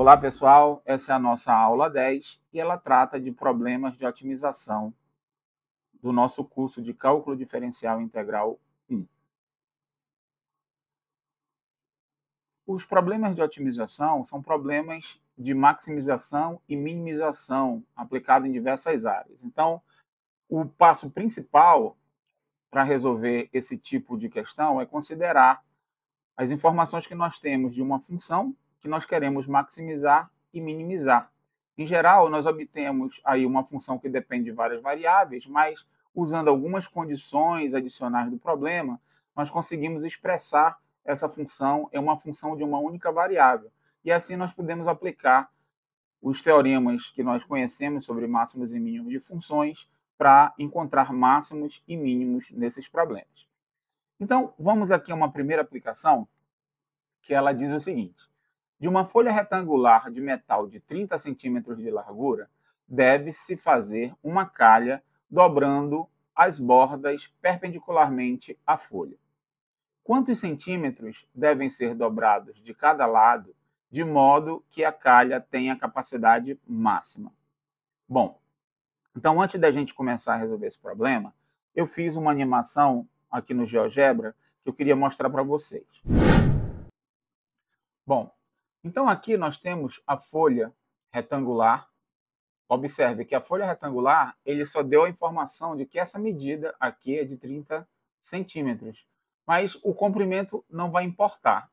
Olá, pessoal. Essa é a nossa aula 10 e ela trata de problemas de otimização do nosso curso de Cálculo Diferencial Integral 1. Os problemas de otimização são problemas de maximização e minimização aplicados em diversas áreas. Então, o passo principal para resolver esse tipo de questão é considerar as informações que nós temos de uma função que nós queremos maximizar e minimizar. Em geral, nós obtemos aí uma função que depende de várias variáveis, mas usando algumas condições adicionais do problema, nós conseguimos expressar essa função em uma função de uma única variável. E assim nós podemos aplicar os teoremas que nós conhecemos sobre máximos e mínimos de funções para encontrar máximos e mínimos nesses problemas. Então, vamos aqui a uma primeira aplicação, que ela diz o seguinte: de uma folha retangular de metal de 30 centímetros de largura, deve-se fazer uma calha dobrando as bordas perpendicularmente à folha. Quantos centímetros devem ser dobrados de cada lado, de modo que a calha tenha capacidade máxima? Bom, então antes da gente começar a resolver esse problema, eu fiz uma animação aqui no GeoGebra que eu queria mostrar para vocês. Bom, então aqui nós temos a folha retangular. Observe que a folha retangular, ele só deu a informação de que essa medida aqui é de 30 centímetros. Mas o comprimento não vai importar.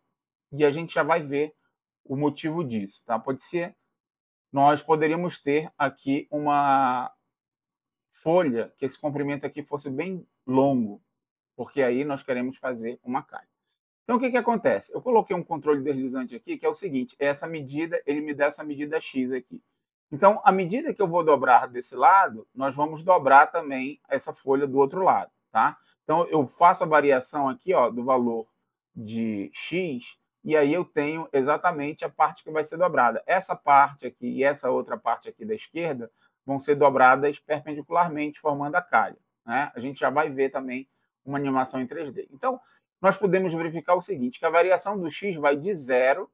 E a gente já vai ver o motivo disso. Tá? Pode ser, nós poderíamos ter aqui uma folha que esse comprimento aqui fosse bem longo, porque aí nós queremos fazer uma calha. Então, o que acontece? Eu coloquei um controle deslizante aqui, que é o seguinte: essa medida, ele me dá essa medida x aqui. Então, à medida que eu vou dobrar desse lado, nós vamos dobrar também essa folha do outro lado, tá? Então, eu faço a variação aqui, ó, do valor de x, e aí eu tenho exatamente a parte que vai ser dobrada. Essa parte aqui e essa outra parte aqui da esquerda vão ser dobradas perpendicularmente, formando a calha, né? A gente já vai ver também uma animação em 3D. Então, nós podemos verificar o seguinte, que a variação do x vai de 0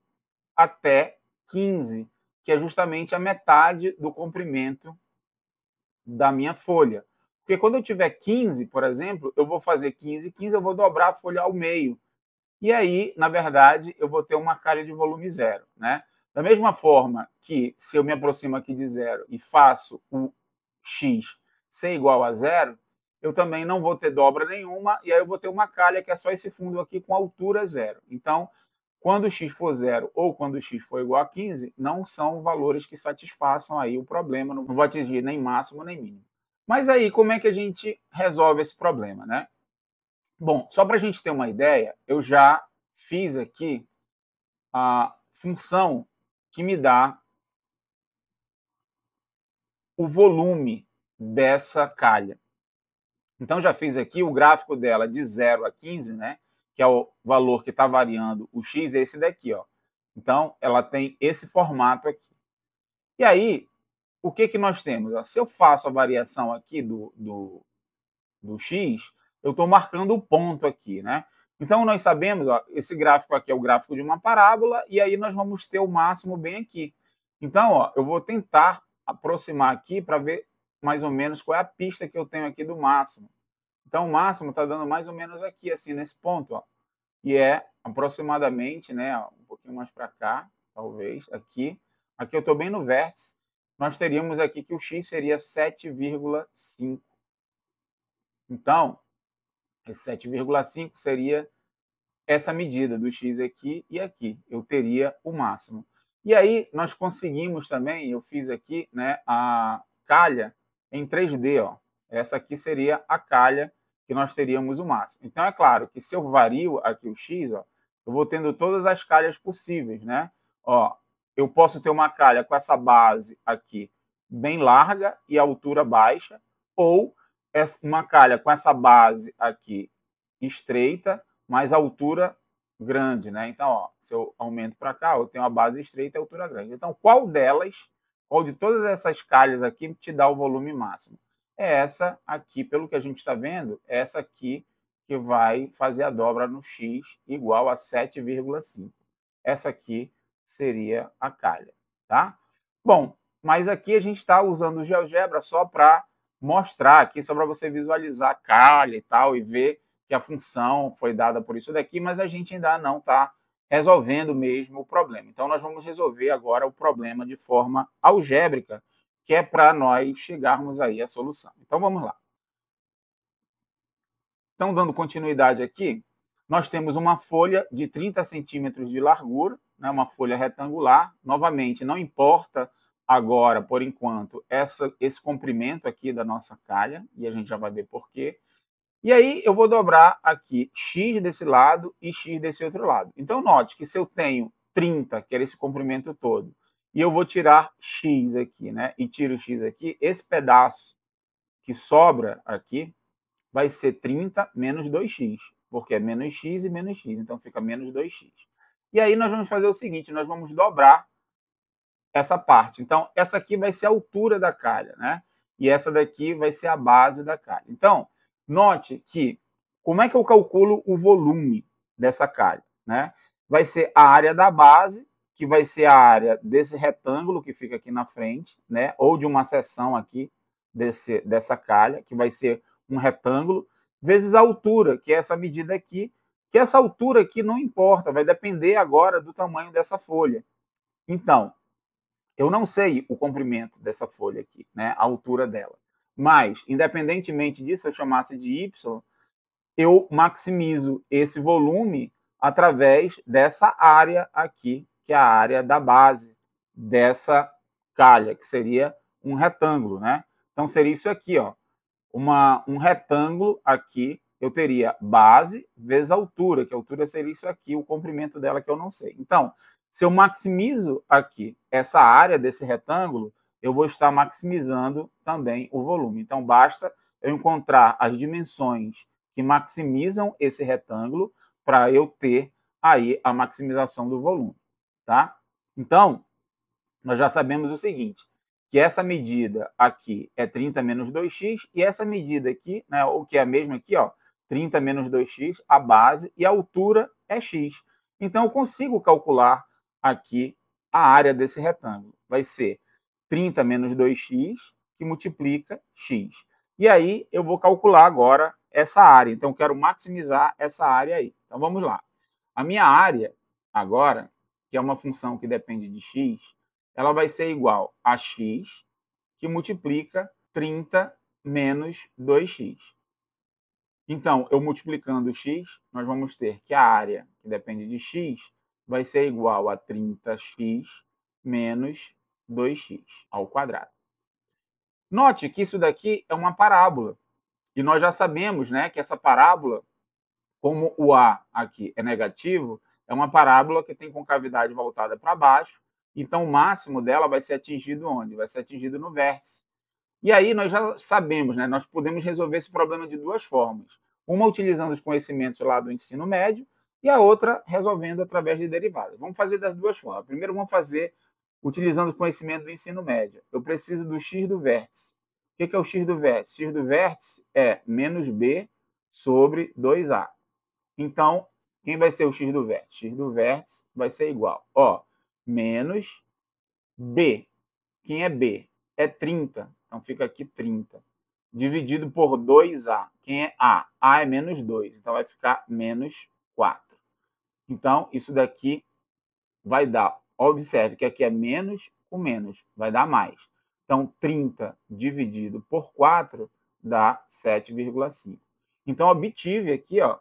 até 15, que é justamente a metade do comprimento da minha folha. Porque quando eu tiver 15, por exemplo, eu vou fazer 15, 15 eu vou dobrar a folha ao meio. E aí, na verdade, eu vou ter uma calha de volume zero, né? Da mesma forma que, se eu me aproximo aqui de zero e faço o x ser igual a zero, eu também não vou ter dobra nenhuma, e aí eu vou ter uma calha que é só esse fundo aqui com altura zero. Então, quando x for zero ou quando x for igual a 15, não são valores que satisfaçam aí o problema, não vou atingir nem máximo nem mínimo. Mas aí, como é que a gente resolve esse problema, né? Bom, só para a gente ter uma ideia, eu já fiz aqui a função que me dá o volume dessa calha. Então, já fiz aqui o gráfico dela de 0 a 15, né? Que é o valor que está variando o x, é esse daqui, ó. Então, ela tem esse formato aqui. E aí, o que nós temos? Se eu faço a variação aqui do x, eu estou marcando o ponto aqui, né? Então, nós sabemos, ó, esse gráfico aqui é o gráfico de uma parábola, e aí nós vamos ter o máximo bem aqui. Então, ó, eu vou tentar aproximar aqui para ver mais ou menos qual é a pista que eu tenho aqui do máximo. Então, o máximo está dando mais ou menos aqui, assim, nesse ponto, ó. E é aproximadamente, né, um pouquinho mais para cá, talvez, aqui. Aqui eu estou bem no vértice. Nós teríamos aqui que o x seria 7,5. Então, esse 7,5 seria essa medida do x aqui e aqui. Eu teria o máximo. E aí, nós conseguimos também, eu fiz aqui, né, a calha em 3D. Ó. Essa aqui seria a calha que nós teríamos o máximo. Então, é claro que se eu vario aqui o x, ó, eu vou tendo todas as calhas possíveis, né? Ó, eu posso ter uma calha com essa base aqui bem larga e altura baixa, ou uma calha com essa base aqui estreita, mas altura grande, né? Então, ó, se eu aumento para cá, eu tenho a base estreita e a altura grande. Então, qual de todas essas calhas aqui te dá o volume máximo? É essa aqui, pelo que a gente está vendo, essa aqui que vai fazer a dobra no x igual a 7,5. Essa aqui seria a calha. tá? Bom, mas aqui a gente está usando o GeoGebra só para mostrar aqui, só para você visualizar a calha e tal, e ver que a função foi dada por isso daqui, mas a gente ainda não está resolvendo mesmo o problema. Então, nós vamos resolver agora o problema de forma algébrica, que é para nós chegarmos aí à solução. Então, vamos lá. Então, dando continuidade aqui, nós temos uma folha de 30 centímetros de largura, né, uma folha retangular. Novamente, não importa agora, por enquanto, esse comprimento aqui da nossa calha, e a gente já vai ver por quê. E aí eu vou dobrar aqui x desse lado e x desse outro lado. Então, note que se eu tenho 30, que era esse comprimento todo, e eu vou tirar x aqui, né, e tiro x aqui, esse pedaço que sobra aqui, vai ser 30 menos 2x, porque é menos x e menos x, então fica menos 2x. E aí nós vamos fazer o seguinte, nós vamos dobrar essa parte. Então, essa aqui vai ser a altura da calha, né? E essa daqui vai ser a base da calha. Então, note que, como é que eu calculo o volume dessa calha, né? Vai ser a área da base, que vai ser a área desse retângulo que fica aqui na frente, né? Ou de uma seção aqui dessa calha, que vai ser um retângulo, vezes a altura, que é essa medida aqui, que essa altura aqui não importa, vai depender agora do tamanho dessa folha. Então, eu não sei o comprimento dessa folha aqui, né, a altura dela. Mas, independentemente disso, se eu chamasse de y, eu maximizo esse volume através dessa área aqui, que é a área da base dessa calha, que seria um retângulo, né? Então, seria isso aqui, ó, um retângulo aqui, eu teria base vezes altura, que a altura seria isso aqui, o comprimento dela que eu não sei. Então, se eu maximizo aqui essa área desse retângulo, eu vou estar maximizando também o volume. Então, basta eu encontrar as dimensões que maximizam esse retângulo para eu ter aí a maximização do volume, tá? Então, nós já sabemos o seguinte, que essa medida aqui é 30 menos 2x, e essa medida aqui, né, o que é a mesma aqui, ó, 30 menos 2x, a base, e a altura é x. Então, eu consigo calcular aqui a área desse retângulo. Vai ser 30 menos 2x, que multiplica x. E aí, eu vou calcular agora essa área. Então, eu quero maximizar essa área aí. Então, vamos lá. A minha área, agora, que é uma função que depende de x, ela vai ser igual a x, que multiplica 30 menos 2x. Então, eu multiplicando x, nós vamos ter que a área, que depende de x, vai ser igual a 30x menos 2x ao quadrado. Note que isso daqui é uma parábola. E nós já sabemos, né, que essa parábola, como o A aqui é negativo, é uma parábola que tem concavidade voltada para baixo, então o máximo dela vai ser atingido onde? Vai ser atingido no vértice. E aí nós já sabemos, né, nós podemos resolver esse problema de duas formas. Uma utilizando os conhecimentos lá do ensino médio e a outra resolvendo através de derivadas. Vamos fazer das duas formas. Primeiro vamos fazer utilizando o conhecimento do ensino médio. Eu preciso do x do vértice. O que é o x do vértice? X do vértice é menos b sobre 2a. Então, quem vai ser o x do vértice? X do vértice vai ser igual, ó, menos b. Quem é b? É 30. Então, fica aqui 30. Dividido por 2a. Quem é a? A é menos 2. Então, vai ficar menos 4. Então, isso daqui vai dar, observe que aqui é menos com menos, vai dar mais. Então, 30 dividido por 4 dá 7,5. Então, obtive aqui, ó,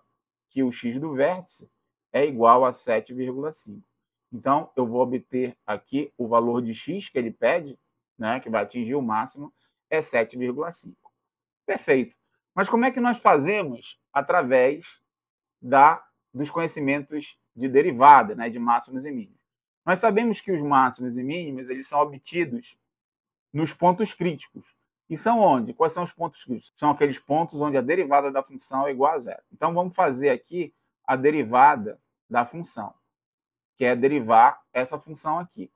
que o x do vértice é igual a 7,5. Então, eu vou obter aqui o valor de x que ele pede, né, que vai atingir o máximo, é 7,5. Perfeito. Mas como é que nós fazemos através dos conhecimentos de derivada, né, de máximos e mínimos? Nós sabemos que os máximos e mínimos eles são obtidos nos pontos críticos. E são onde? Quais são os pontos críticos? São aqueles pontos onde a derivada da função é igual a zero. Então, vamos fazer aqui a derivada da função, que é derivar essa função aqui.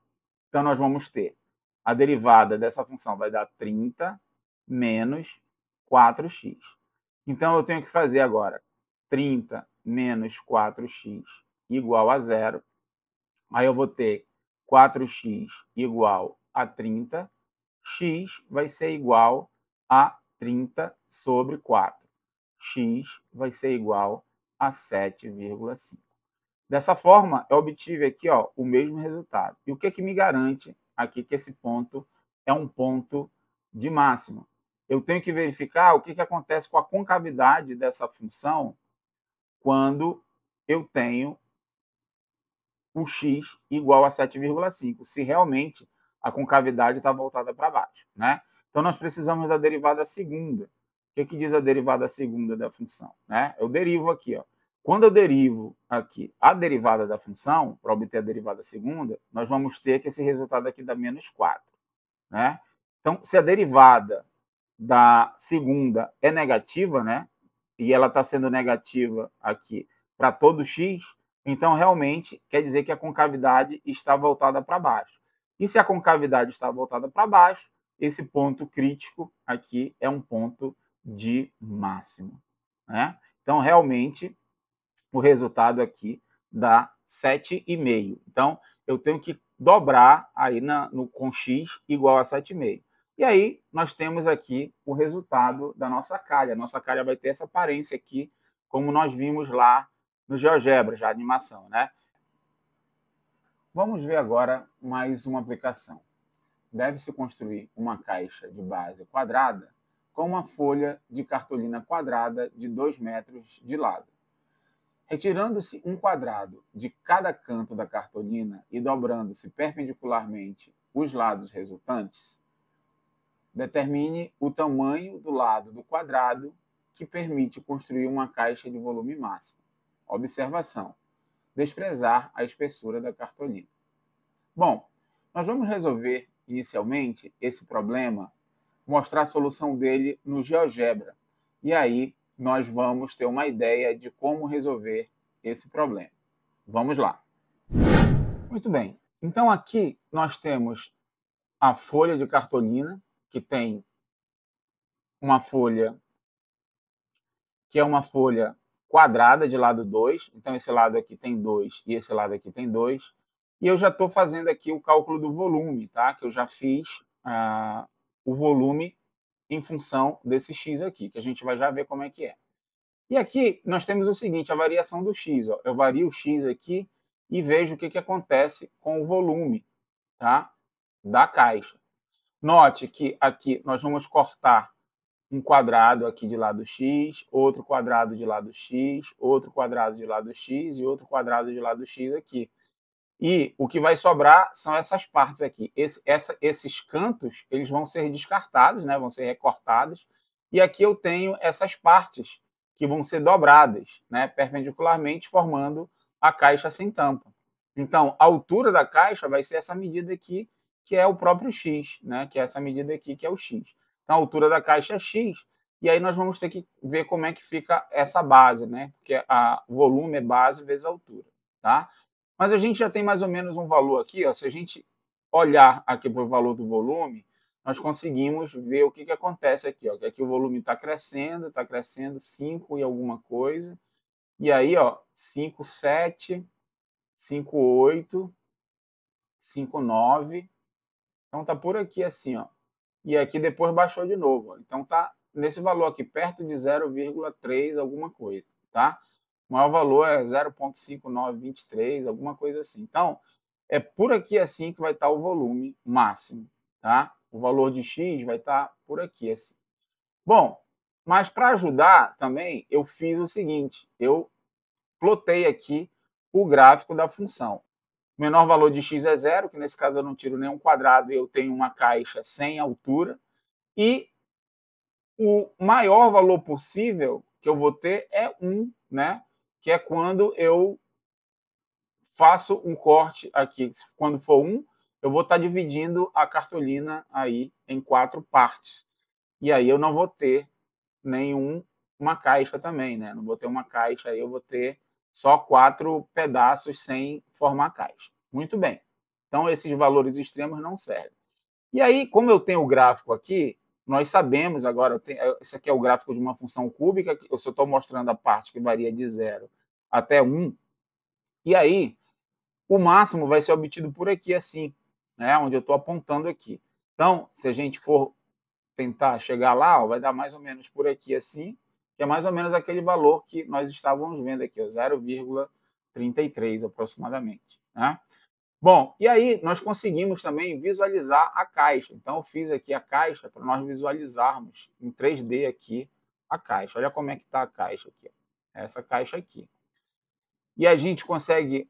Então, nós vamos ter a derivada dessa função vai dar 30 menos 4x. Então, eu tenho que fazer agora 30 menos 4x igual a zero. Aí eu vou ter 4x igual a 30, x vai ser igual a 30 sobre 4. X vai ser igual a 7,5. Dessa forma, eu obtive aqui o mesmo resultado. E o que me garante aqui que esse ponto é um ponto de máxima? Eu tenho que verificar o que acontece com a concavidade dessa função quando eu tenho o x igual a 7,5, se realmente a concavidade está voltada para baixo, né? Então, nós precisamos da derivada segunda. O que diz a derivada segunda da função? Né? Eu derivo aqui. Quando eu derivo aqui a derivada da função, para obter a derivada segunda, nós vamos ter que esse resultado aqui dá menos 4. Né? Então, se a derivada da segunda é negativa, né? E ela está sendo negativa aqui para todo x, então realmente quer dizer que a concavidade está voltada para baixo. E se a concavidade está voltada para baixo, esse ponto crítico aqui é um ponto de máximo. Né? Então, realmente, o resultado aqui dá 7,5. Então, eu tenho que dobrar aí com x igual a 7,5. E aí, nós temos aqui o resultado da nossa calha. A nossa calha vai ter essa aparência aqui, como nós vimos lá no GeoGebra, já a animação, né? Vamos ver agora mais uma aplicação. Deve-se construir uma caixa de base quadrada com uma folha de cartolina quadrada de 2 metros de lado. Retirando-se um quadrado de cada canto da cartolina e dobrando-se perpendicularmente os lados resultantes, determine o tamanho do lado do quadrado que permite construir uma caixa de volume máximo. Observação: desprezar a espessura da cartolina. Bom, nós vamos resolver inicialmente esse problema, mostrar a solução dele no GeoGebra. E aí nós vamos ter uma ideia de como resolver esse problema. Vamos lá. Muito bem. Então aqui nós temos a folha de cartolina, que tem uma folha que é uma folha quadrada de lado 2. Então esse lado aqui tem 2 e esse lado aqui tem 2. E eu já estou fazendo aqui o cálculo do volume, tá? Que eu já fiz o volume em função desse x aqui, que a gente vai já ver como é que é. E aqui nós temos o seguinte, a variação do x. Eu vario o x aqui e vejo o que acontece com o volume, tá, da caixa. Note que aqui nós vamos cortar um quadrado aqui de lado x, outro quadrado de lado x, outro quadrado de lado x e outro quadrado de lado x aqui. E o que vai sobrar são essas partes aqui. Esses cantos eles vão ser descartados, né? Vão ser recortados. E aqui eu tenho essas partes que vão ser dobradas, né? Perpendicularmente, formando a caixa sem tampa. Então, a altura da caixa vai ser essa medida aqui, que é o próprio x, né? Que é essa medida aqui, que é o x. Então, a altura da caixa é x. E aí nós vamos ter que ver como é que fica essa base, né? Porque o volume é base vezes a altura, tá? Mas a gente já tem mais ou menos um valor aqui. Se a gente olhar aqui para o valor do volume, nós conseguimos ver o que acontece aqui. Que aqui o volume está crescendo 5 e alguma coisa. E aí, 5,7, 5,8, 5,9. Então, está por aqui assim. E aqui depois baixou de novo. Então, está nesse valor aqui, perto de 0,3 alguma coisa. Tá? O maior valor é 0,5923, alguma coisa assim. Então, é por aqui assim que vai estar o volume máximo. Tá? O valor de x vai estar por aqui assim. Bom, mas para ajudar também, eu fiz o seguinte, eu plotei aqui o gráfico da função. O menor valor de x é 0, que nesse caso eu não tiro nenhum quadrado e eu tenho uma caixa sem altura. E o maior valor possível que eu vou ter é 1, né? Que é quando eu faço um corte aqui. Quando for 1, eu vou estar dividindo a cartolina aí em 4 partes. E aí eu não vou ter uma caixa também, né? Não vou ter uma caixa, aí eu vou ter só 4 pedaços sem formar caixa. Muito bem. Então, esses valores extremos não servem. E aí, como eu tenho o gráfico aqui, nós sabemos agora, esse aqui é o gráfico de uma função cúbica, eu só estou mostrando a parte que varia de 0 até 1. E aí, O máximo vai ser obtido por aqui, assim, né, onde eu estou apontando aqui. Então, se a gente for tentar chegar lá, ó, vai dar mais ou menos por aqui, assim, que é mais ou menos aquele valor que nós estávamos vendo aqui, 0,33 aproximadamente, né? Bom, e aí nós conseguimos também visualizar a caixa. Então, eu fiz aqui a caixa para nós visualizarmos em 3D aqui a caixa. Olha como é que está a caixa aqui. Essa caixa aqui. E a gente consegue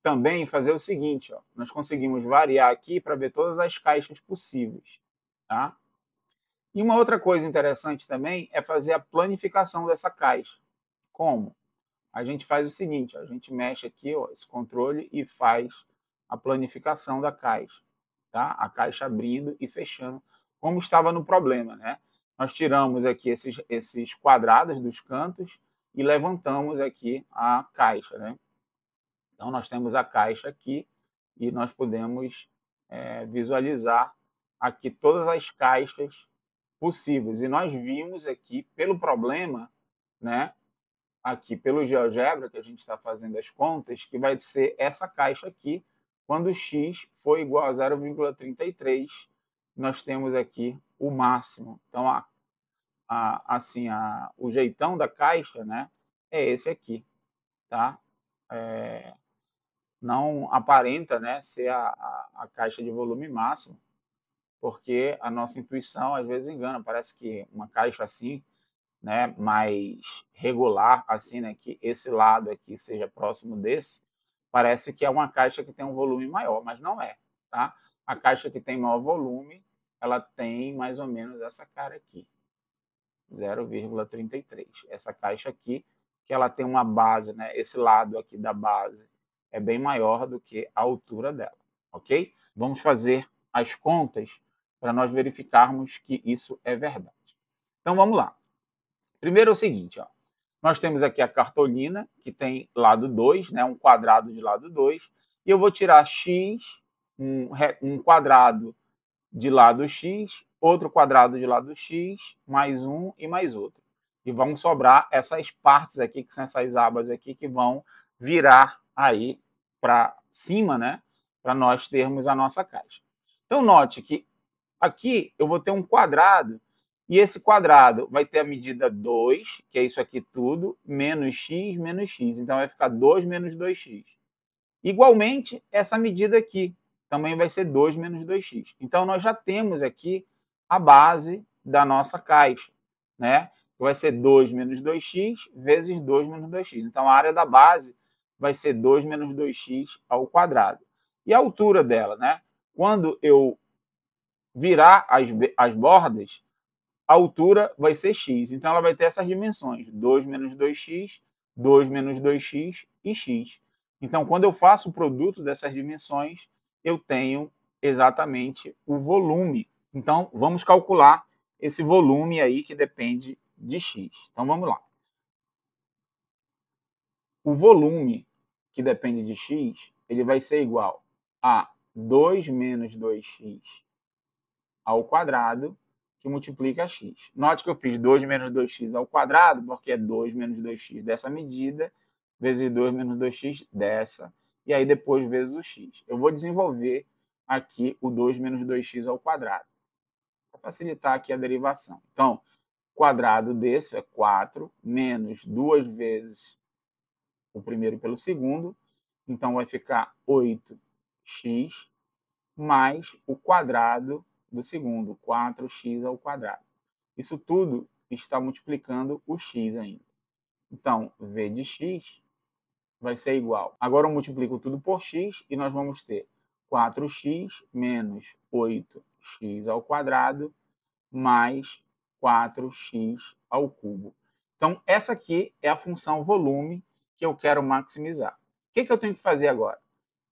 também fazer o seguinte, ó, nós conseguimos variar aqui para ver todas as caixas possíveis. Tá? E uma outra coisa interessante também é fazer a planificação dessa caixa. Como? A gente faz o seguinte, ó, a gente mexe aqui, ó, esse controle e faz a planificação da caixa. Tá? A caixa abrindo e fechando, como estava no problema. Né? Nós tiramos aqui esses quadrados dos cantos e levantamos aqui a caixa. Né? Então, nós temos a caixa aqui e nós podemos visualizar aqui todas as caixas possíveis. E nós vimos aqui, pelo problema, né, aqui pelo GeoGebra, que a gente está fazendo as contas, que vai ser essa caixa aqui, quando x for igual a 0,33, nós temos aqui o máximo. Então, o jeitão da caixa, né, é esse aqui. Tá? Não aparenta, né, ser a caixa de volume máximo, porque a nossa intuição às vezes engana. Parece que uma caixa assim, né, mais regular, assim, né, que esse lado aqui seja próximo desse, parece que é uma caixa que tem um volume maior, mas não é. Tá? A caixa que tem maior volume, ela tem mais ou menos essa cara aqui, 0,33. Essa caixa aqui, que ela tem uma base, né, esse lado aqui da base é bem maior do que a altura dela, ok? Vamos fazer as contas para nós verificarmos que isso é verdade. Então, vamos lá. Primeiro é o seguinte, ó. Nós temos aqui a cartolina, que tem lado 2, né, um quadrado de lado 2, e eu vou tirar x, um quadrado de lado x, outro quadrado de lado x, mais um e mais outro. E vão sobrar essas partes aqui, que são essas abas aqui, que vão virar aí para cima, né? Para nós termos a nossa caixa. Então, note que aqui eu vou ter um quadrado, e esse quadrado vai ter a medida 2, que é isso aqui tudo, menos x, menos x. Então, vai ficar 2 menos 2x. Igualmente, essa medida aqui também vai ser 2 menos 2x. Então, nós já temos aqui a base da nossa caixa, né? Vai ser 2 menos 2x vezes 2 menos 2x. Então, a área da base vai ser 2 menos 2x ao quadrado. E a altura dela, né? Quando eu virar as bordas, a altura vai ser x. Então, ela vai ter essas dimensões, 2 menos 2x, 2 menos 2x e x. Então, quando eu faço o produto dessas dimensões, eu tenho exatamente o volume. Então, vamos calcular esse volume aí que depende de x. Então, vamos lá. O volume que depende de x, ele vai ser igual a 2 menos 2x ao quadrado, que multiplica x. Note que eu fiz 2 menos 2x ao quadrado, porque é 2 menos 2x dessa medida, vezes 2 menos 2x dessa, e aí depois vezes o x. Eu vou desenvolver aqui o 2 menos 2x ao quadrado, para facilitar aqui a derivação. Então, o quadrado desse é 4, menos 2 vezes o primeiro pelo segundo, então vai ficar 8x, mais o quadrado do segundo, 4x ao quadrado. Isso tudo está multiplicando o x ainda. Então, v de x vai ser igual. Agora eu multiplico tudo por x e nós vamos ter 4x menos 8x ao quadrado mais 4x ao cubo. Então, essa aqui é a função volume que eu quero maximizar. O que eu tenho que fazer agora?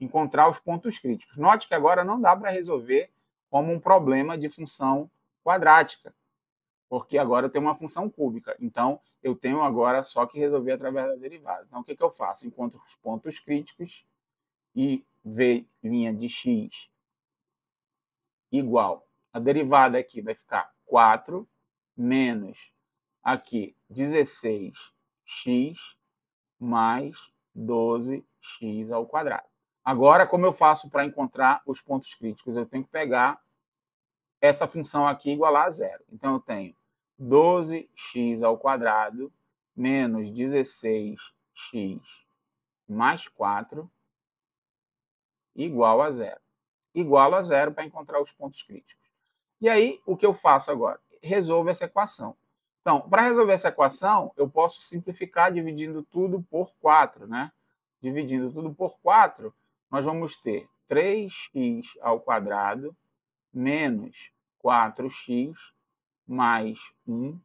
Encontrar os pontos críticos. Note que agora não dá para resolver como um problema de função quadrática, porque agora eu tenho uma função cúbica. Então, eu tenho agora só que resolver através da derivada. Então, o que eu faço? Encontro os pontos críticos e v' de x igual. A derivada aqui vai ficar 4 menos aqui 16x mais 12x ao quadrado. Agora, como eu faço para encontrar os pontos críticos? Eu tenho que pegar essa função aqui igualar a zero. Então, eu tenho 12x² menos 16x mais 4 igual a zero. Igual a zero para encontrar os pontos críticos. E aí, o que eu faço agora? Resolvo essa equação. Então, para resolver essa equação, eu posso simplificar dividindo tudo por 4, né? Dividindo tudo por 4, nós vamos ter 3x² menos 4x mais 1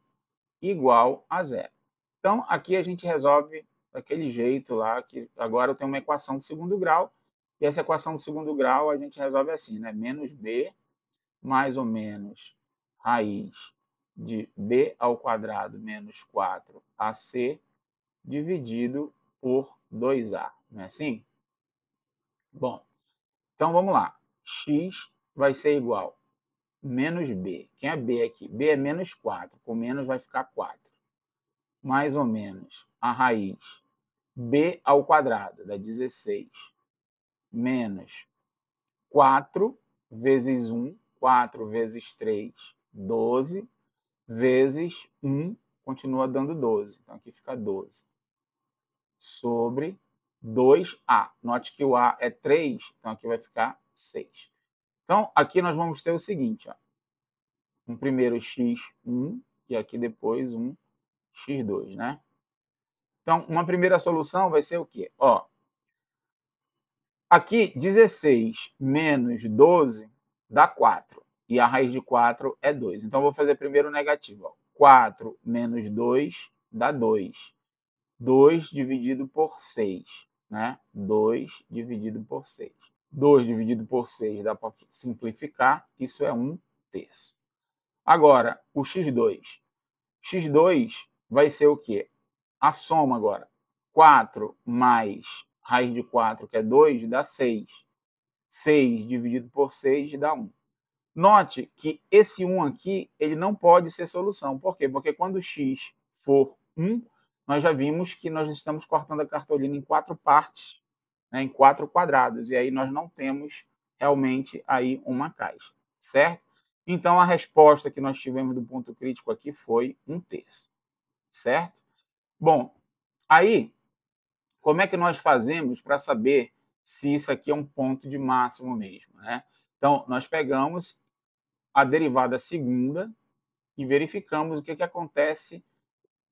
igual a zero. Então, aqui a gente resolve daquele jeito lá, que agora eu tenho uma equação de segundo grau, e essa equação de segundo grau a gente resolve assim, né? Menos b mais ou menos raiz de b² menos 4ac dividido por 2a. Não é assim? Bom, então vamos lá. X vai ser igual a menos b. Quem é b aqui? B é menos 4. Com menos vai ficar 4. Mais ou menos a raiz b² dá 16. Menos 4 vezes 1. 4 vezes 3, 12. Vezes 1, continua dando 12. Então, aqui fica 12. Sobre 2A. Note que o A é 3, então aqui vai ficar 6. Então, aqui nós vamos ter o seguinte, ó. Um primeiro x1 e aqui depois um x2, né? Então, uma primeira solução vai ser o quê? Ó, aqui, 16 menos 12 dá 4. E a raiz de 4 é 2. Então, vou fazer primeiro o negativo. Ó. 4 menos 2 dá 2. 2 dividido por 6, né? 2 dividido por 6. 2 dividido por 6 dá para simplificar, isso é 1/3. Agora, o x2. x2 vai ser o quê? A soma agora. 4 mais raiz de 4, que é 2, dá 6. 6 dividido por 6 dá 1. Note que esse 1 aqui, ele não pode ser solução. Por quê? Porque quando x for 1, nós já vimos que nós estamos cortando a cartolina em 4 partes, né, em 4 quadrados, e aí nós não temos realmente aí uma caixa, certo? Então, a resposta que nós tivemos do ponto crítico aqui foi 1/3, certo? Bom, aí, como é que nós fazemos para saber se isso aqui é um ponto de máximo mesmo, né? Então, nós pegamos a derivada segunda e verificamos o que acontece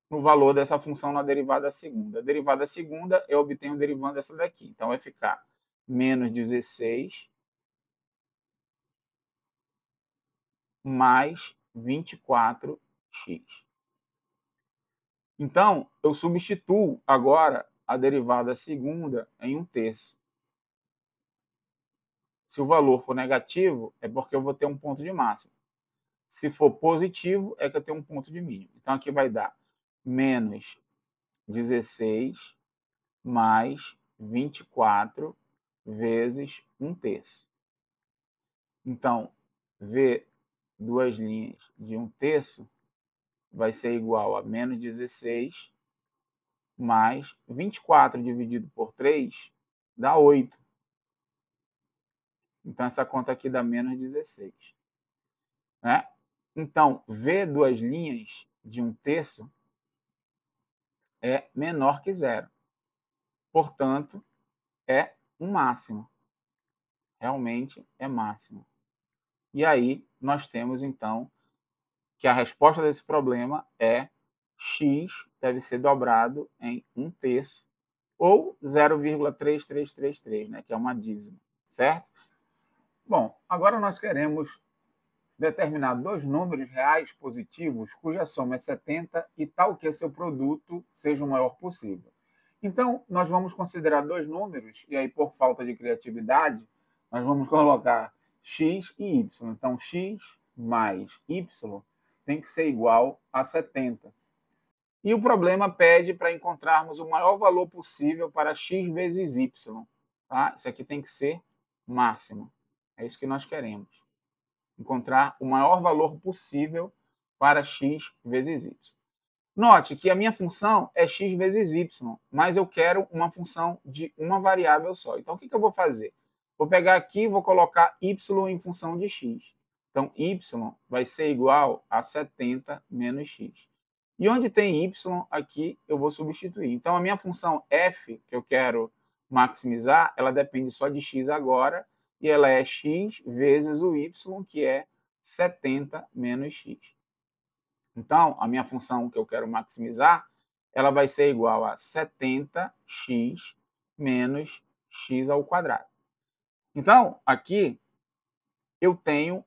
no valor dessa função na derivada segunda. A derivada segunda, eu obtenho derivando essa daqui. Então, vai ficar menos 16 mais 24x. Então, eu substituo agora a derivada segunda em 1/3. Se o valor for negativo, é porque eu vou ter um ponto de máximo. Se for positivo, é que eu tenho um ponto de mínimo. Então, aqui vai dar menos 16 mais 24 vezes 1/3. Então, V duas linhas de 1/3 vai ser igual a menos 16 mais 24 dividido por 3 dá 8. Então, essa conta aqui dá menos 16. Né? Então, V duas linhas de 1/3 é menor que zero. Portanto, é um máximo. Realmente é máximo. E aí, nós temos, então, que a resposta desse problema é x deve ser dobrado em 1/3 ou 0,3333, né, que é uma dízima, certo? Bom, agora nós queremos determinar dois números reais positivos cuja soma é 70 e tal que seu produto seja o maior possível. Então, nós vamos considerar dois números, e aí, por falta de criatividade, nós vamos colocar x e y. Então, x mais y tem que ser igual a 70. E o problema pede para encontrarmos o maior valor possível para x vezes y. Tá? Isso aqui tem que ser máximo. É isso que nós queremos. Encontrar o maior valor possível para x vezes y. Note que a minha função é x vezes y, mas eu quero uma função de uma variável só. Então, o que eu vou fazer? Vou pegar aqui e vou colocar y em função de x. Então, y vai ser igual a 70 menos x. E onde tem y, aqui eu vou substituir. Então, a minha função f, que eu quero maximizar, ela depende só de x agora, e ela é x vezes o y, que é 70 menos x. Então, a minha função que eu quero maximizar, ela vai ser igual a 70x menos x ao quadrado. Então, aqui eu tenho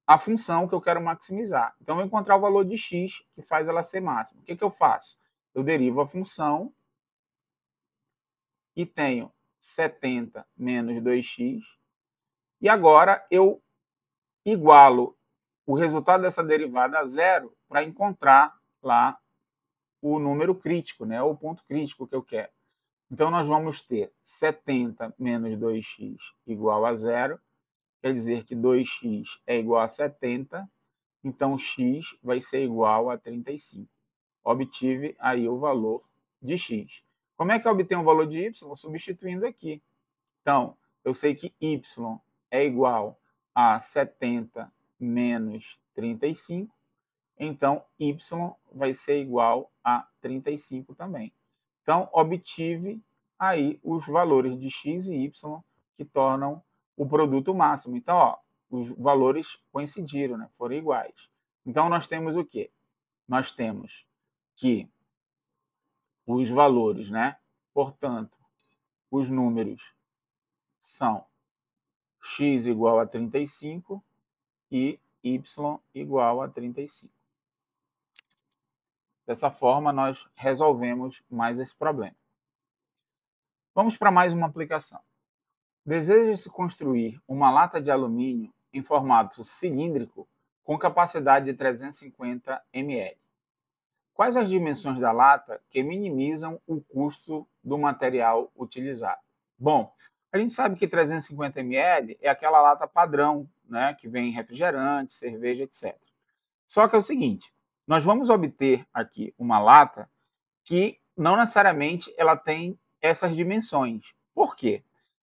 a função que eu quero maximizar. Então, eu vou encontrar o valor de x que faz ela ser máxima. O que eu faço? Eu derivo a função e tenho 70 menos 2x. E agora eu igualo o resultado dessa derivada a zero para encontrar lá o número crítico, né? O ponto crítico que eu quero. Então, nós vamos ter 70 menos 2x igual a zero. Quer dizer que 2x é igual a 70. Então, x vai ser igual a 35. Obtive aí o valor de x. Como é que eu obtenho o valor de y? Substituindo aqui. Então, eu sei que y é igual a 70 menos 35. Então, y vai ser igual a 35 também. Então, obtive aí os valores de x e y que tornam o produto máximo. Então, ó, os valores coincidiram, né? Foram iguais. Então, nós temos o quê? Nós temos que os valores, né? Portanto, os números são x igual a 35 e y igual a 35. Dessa forma, nós resolvemos mais esse problema. Vamos para mais uma aplicação. Deseja-se construir uma lata de alumínio em formato cilíndrico com capacidade de 350 ml. Quais as dimensões da lata que minimizam o custo do material utilizado? Bom, a gente sabe que 350 ml é aquela lata padrão, né, que vem refrigerante, cerveja, etc. Só que é o seguinte, nós vamos obter aqui uma lata que não necessariamente ela tem essas dimensões. Por quê?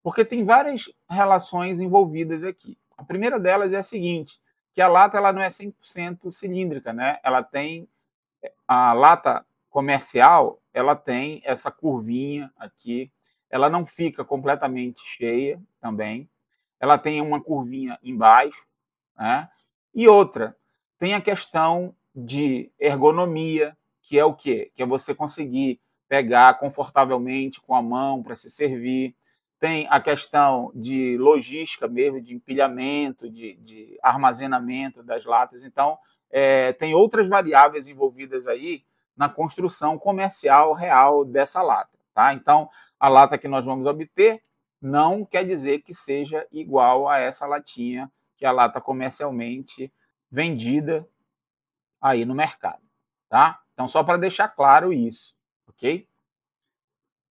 Porque tem várias relações envolvidas aqui. A primeira delas é a seguinte, que a lata ela não é 100% cilíndrica, né? Ela tem a lata comercial, ela tem essa curvinha aqui, ela não fica completamente cheia também. Ela tem uma curvinha embaixo, né? E outra, tem a questão de ergonomia, que é o quê? Que é você conseguir pegar confortavelmente com a mão para se servir. Tem a questão de logística mesmo, de empilhamento, de armazenamento das latas. Então, tem outras variáveis envolvidas aí na construção comercial real dessa lata. Tá? Então, a lata que nós vamos obter não quer dizer que seja igual a essa latinha, que é a lata comercialmente vendida aí no mercado. Tá? Então, só para deixar claro isso, ok?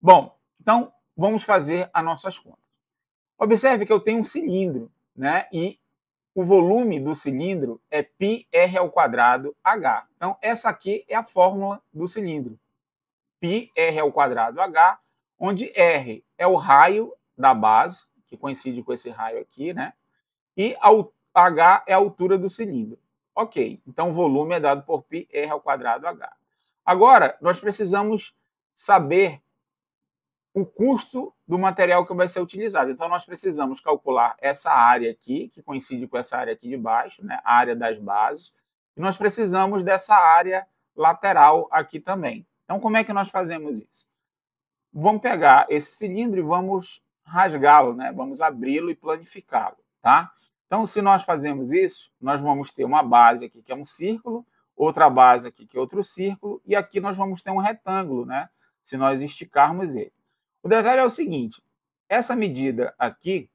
Bom, então vamos fazer as nossas contas. Observe que eu tenho um cilindro, né? E o volume do cilindro é πr²h. Então, essa aqui é a fórmula do cilindro. πr²h, onde R é o raio da base, que coincide com esse raio aqui, né? E H é a altura do cilindro. Ok, então o volume é dado por πr²h. Agora, nós precisamos saber o custo do material que vai ser utilizado. Então, nós precisamos calcular essa área aqui, que coincide com essa área aqui de baixo, né? A área das bases. E nós precisamos dessa área lateral aqui também. Então, como é que nós fazemos isso? Vamos pegar esse cilindro e vamos rasgá-lo, né? Vamos abri-lo e planificá-lo, tá? Então, se nós fazemos isso, nós vamos ter uma base aqui que é um círculo, outra base aqui que é outro círculo, e aqui nós vamos ter um retângulo, né? Se nós esticarmos ele. O detalhe é o seguinte, essa medida aqui,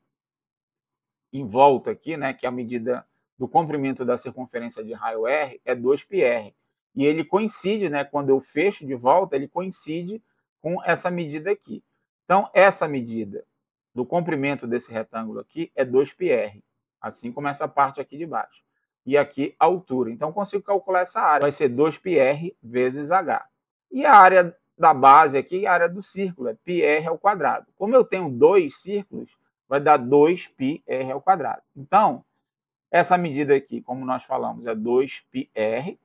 em volta aqui, né, que é a medida do comprimento da circunferência de raio R, é 2πr. E ele coincide, né, quando eu fecho de volta, ele coincide com essa medida aqui. Então, essa medida do comprimento desse retângulo aqui é 2πr, assim como essa parte aqui de baixo. e aqui a altura. Então, consigo calcular essa área. Vai ser 2πr vezes h. E a área da base aqui, a área do círculo, é πr ao quadrado. Como eu tenho dois círculos, vai dar 2πr ao quadrado. Então, essa medida aqui, como nós falamos, é 2πr,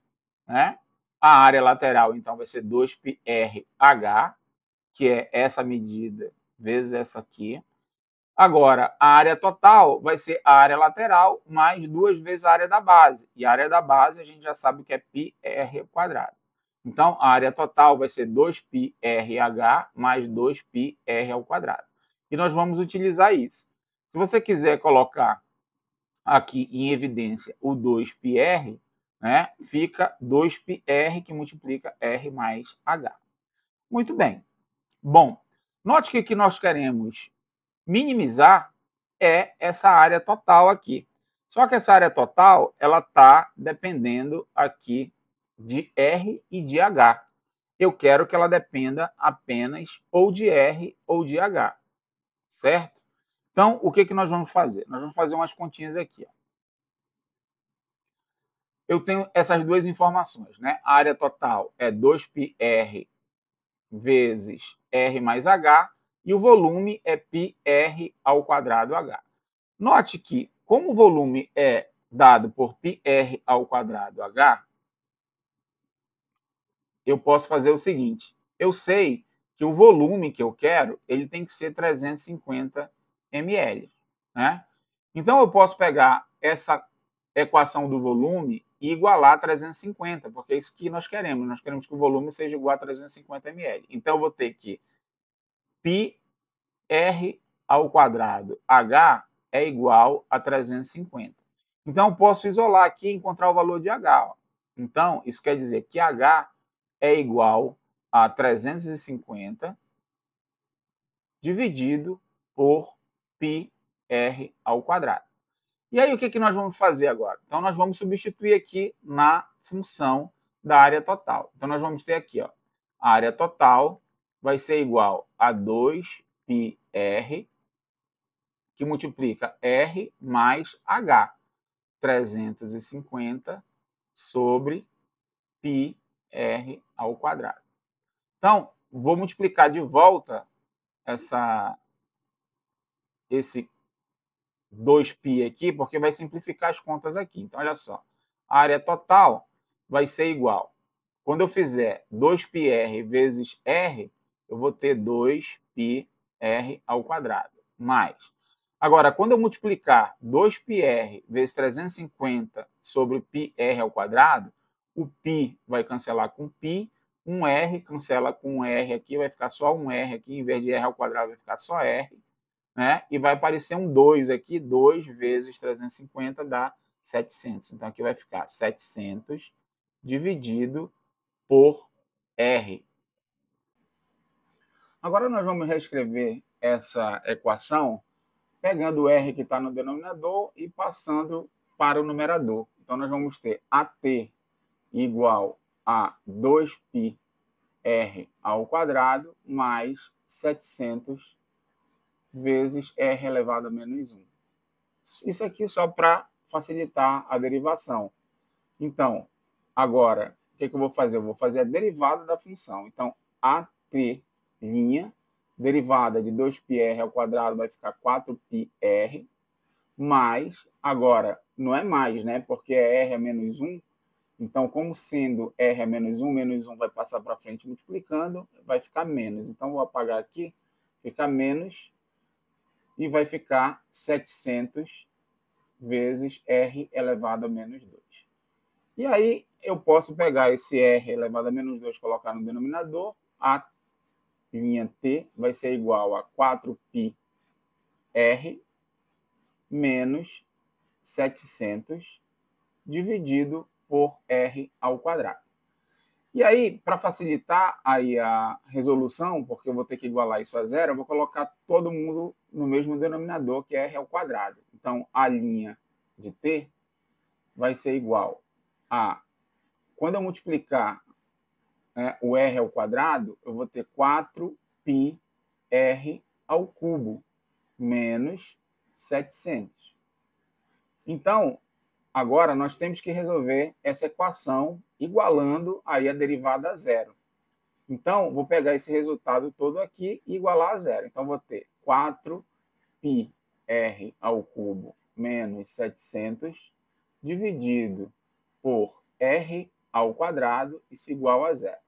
né? A área lateral, então, vai ser 2πrh, que é essa medida vezes essa aqui. Agora, a área total vai ser a área lateral mais 2 vezes a área da base. E a área da base a gente já sabe que é πr ao quadrado. Então, a área total vai ser 2πrh mais 2πr ao quadrado. E nós vamos utilizar isso. Se você quiser colocar aqui em evidência o 2πr, né, fica 2πr que multiplica r mais h. Muito bem. Bom, note que o que nós queremos minimizar é essa área total aqui. Só que essa área total, ela está dependendo aqui de R e de H. Eu quero que ela dependa apenas ou de R ou de H, certo? Então, o que nós vamos fazer? Nós vamos fazer umas continhas aqui. Ó. Eu tenho essas duas informações, né? A área total é 2πr vezes R mais H, e o volume é πr ao quadrado H. Note que, como o volume é dado por πr ao quadrado H, eu posso fazer o seguinte. Eu sei que o volume que eu quero, ele tem que ser 350 ml. Né? Então, eu posso pegar essa equação do volume e igualar a 350, porque é isso que nós queremos. Nós queremos que o volume seja igual a 350 ml. Então, eu vou ter que πr ao quadrado H é igual a 350. Então, eu posso isolar aqui e encontrar o valor de H. Ó. Então, isso quer dizer que H é igual a 350 dividido por πr ao quadrado. E aí, o que nós vamos fazer agora? Então, nós vamos substituir aqui na função da área total. Então, nós vamos ter aqui, ó, a área total vai ser igual a 2πr, que multiplica R mais H, 350 sobre πr ao quadrado. Então, vou multiplicar de volta esse 2π aqui, porque vai simplificar as contas aqui. Então, olha só, a área total vai ser igual. Quando eu fizer 2πr vezes r, eu vou ter 2πr ao quadrado, mais. Agora, quando eu multiplicar 2πr vezes 350 sobre πr ao quadrado, o π vai cancelar com π, um r cancela com um r aqui, vai ficar só um r aqui, em vez de r ao quadrado vai ficar só r, né? E vai aparecer um 2 aqui, 2 vezes 350 dá 700. Então, aqui vai ficar 700 dividido por R. Agora, nós vamos reescrever essa equação pegando o R que está no denominador e passando para o numerador. Então, nós vamos ter AT igual a 2πr ao quadrado mais 700 vezes R elevado a menos 1. Isso aqui só para facilitar a derivação. Então, agora, o que eu vou fazer? Eu vou fazer a derivada da função. Então, AT', derivada de 2πr ao quadrado vai ficar 4πr, mais, agora, não é mais, né? Porque R é menos 1. Então, como sendo R é menos 1 vai passar para frente multiplicando, vai ficar menos. Então, vou apagar aqui, fica menos, e vai ficar 700 vezes R elevado a menos 2. E aí, eu posso pegar esse R elevado a menos 2 e colocar no denominador. A linha T vai ser igual a 4πr menos 700 dividido por R ao quadrado. E aí, para facilitar aí a resolução, porque eu vou ter que igualar isso a zero, eu vou colocar todo mundo no mesmo denominador, que é R ao quadrado. Então, a linha de T vai ser igual a... Quando eu multiplicar, né, o R ao quadrado, eu vou ter 4πr ao cubo menos 700. Então, agora nós temos que resolver essa equação igualando aí a derivada a zero. Então, vou pegar esse resultado todo aqui e igualar a zero. Então, vou ter 4πr ao cubo menos 700 dividido por r ao quadrado, isso igual a zero.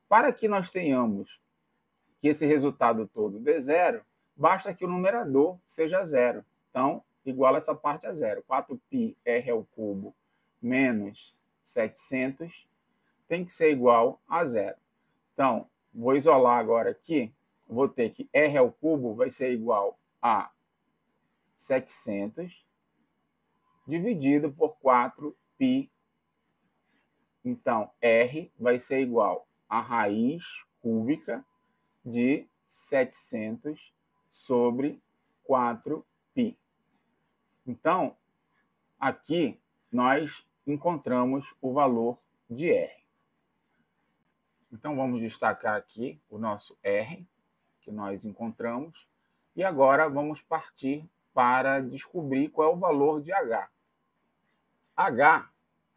Para que nós tenhamos que esse resultado todo dê zero, basta que o numerador seja zero. Então, iguala essa parte a zero. 4πr ao cubo menos 700 tem que ser igual a zero. Então, vou isolar agora aqui. Vou ter que r ao cubo vai ser igual a 700 dividido por 4π. Então, r vai ser igual a raiz cúbica de 700 sobre 4π. Então, aqui nós encontramos o valor de r. Então, vamos destacar aqui o nosso r, que nós encontramos, e agora vamos partir para descobrir qual é o valor de h. h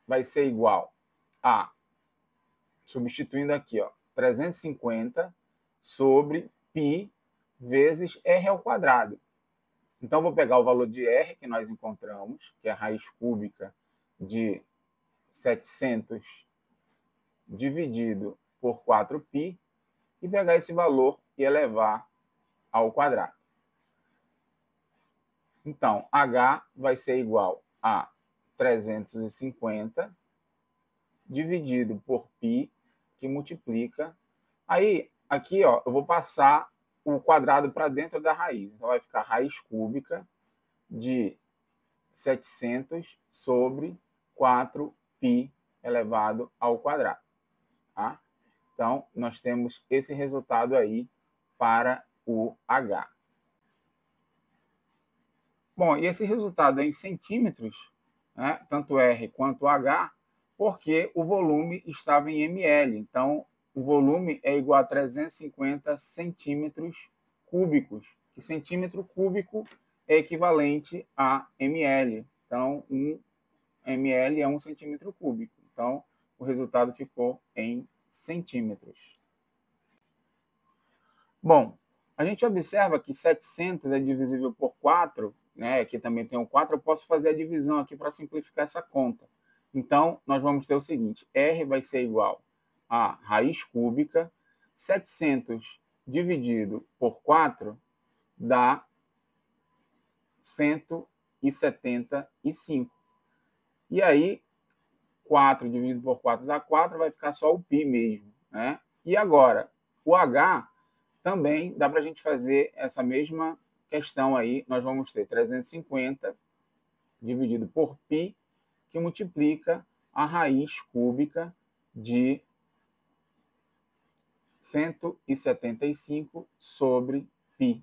vai ser igual a, substituindo aqui, 350 sobre π vezes r ao quadrado. Então, vou pegar o valor de r que nós encontramos, que é a raiz cúbica de 700 dividido por 4π, e pegar esse valor e elevar ao quadrado. Então, h vai ser igual a 350 dividido por π, que multiplica. Aí, aqui, eu vou passar o quadrado para dentro da raiz. Então, vai ficar raiz cúbica de 700 sobre 4π elevado ao quadrado. Tá? Então, nós temos esse resultado aí para o h. Bom, e esse resultado é em centímetros, né? Tanto R quanto H, porque o volume estava em ml. Então, o volume é igual a 350 centímetros cúbicos, que centímetro cúbico é equivalente a ml. Então, 1 ml é 1 centímetro cúbico. Então, o resultado ficou em centímetros. Bom, a gente observa que 700 é divisível por 4, né? Aqui também tem um 4, eu posso fazer a divisão aqui para simplificar essa conta. Então, nós vamos ter o seguinte, R vai ser igual a raiz cúbica, 700 dividido por 4 dá 175. E aí, 4 dividido por 4 dá 4, vai ficar só o π mesmo, né? E agora, o H também dá para a gente fazer essa mesma questão aí. Nós vamos ter 350 dividido por π, que multiplica a raiz cúbica de 175 sobre π.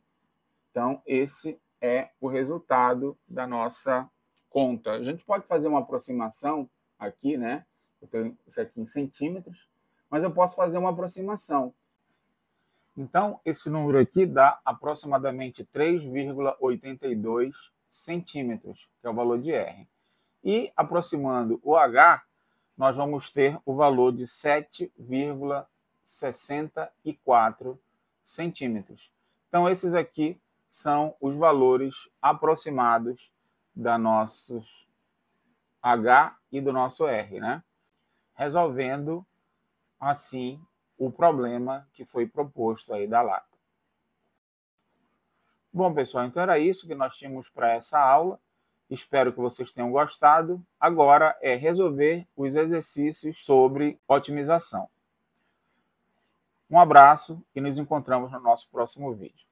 Então, esse é o resultado da nossa conta. A gente pode fazer uma aproximação aqui, né? Eu tenho isso aqui em centímetros, mas eu posso fazer uma aproximação. Então, esse número aqui dá aproximadamente 3,82 centímetros, que é o valor de R. E, aproximando o H, nós vamos ter o valor de 7,64 centímetros. Então, esses aqui são os valores aproximados da nossos H e do nosso R, né? Resolvendo, assim, o problema que foi proposto aí da lata. Bom, pessoal, então era isso que nós tínhamos para essa aula. Espero que vocês tenham gostado. Agora é resolver os exercícios sobre otimização. Um abraço e nos encontramos no nosso próximo vídeo.